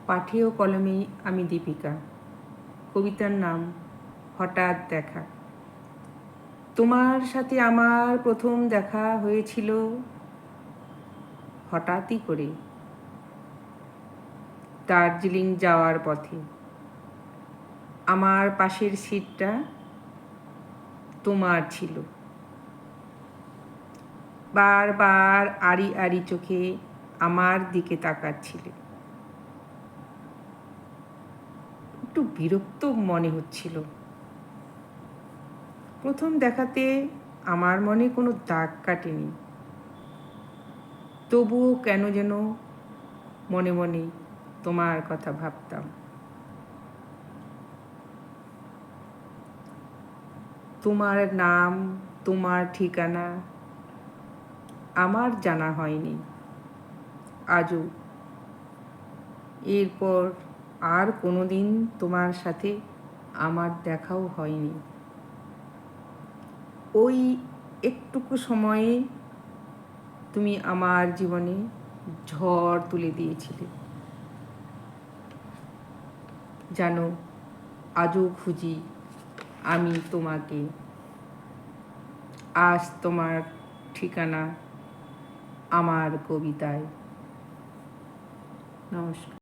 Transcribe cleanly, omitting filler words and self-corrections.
পাঠেয় কলমে আমি দীপিকা। কবিতার নাম হঠাৎ দেখা। তোমার সাথে আমার প্রথম দেখা হয়েছিল হঠাৎই করে, দার্জিলিং যাওয়ার পথে। আমার পাশের সিটটা তোমার ছিল। বারবার আড়ি আড়ি চোখে আমার দিকে তাকাচ্ছিলে। একটু বিরক্ত মনে হচ্ছিল। প্রথম দেখাতে আমার মনে কোনো দাগ কাটেনি, তবুও কেন যেন মনে মনে তোমার কথা ভাবতাম। তোমার নাম, তোমার ঠিকানা আমার জানা হয়নি আজও। এরপর আর কোনোদিন তোমার সাথে আমার দেখাও হয়নি। ওই একটুকু সময়ে তুমি আমার জীবনে ঝড় তুলে দিয়েছিলে। জানো, আজও খুঁজি আমি তোমাকে। আজ তোমার ঠিকানা আমার কবিতায়। নমস্কার।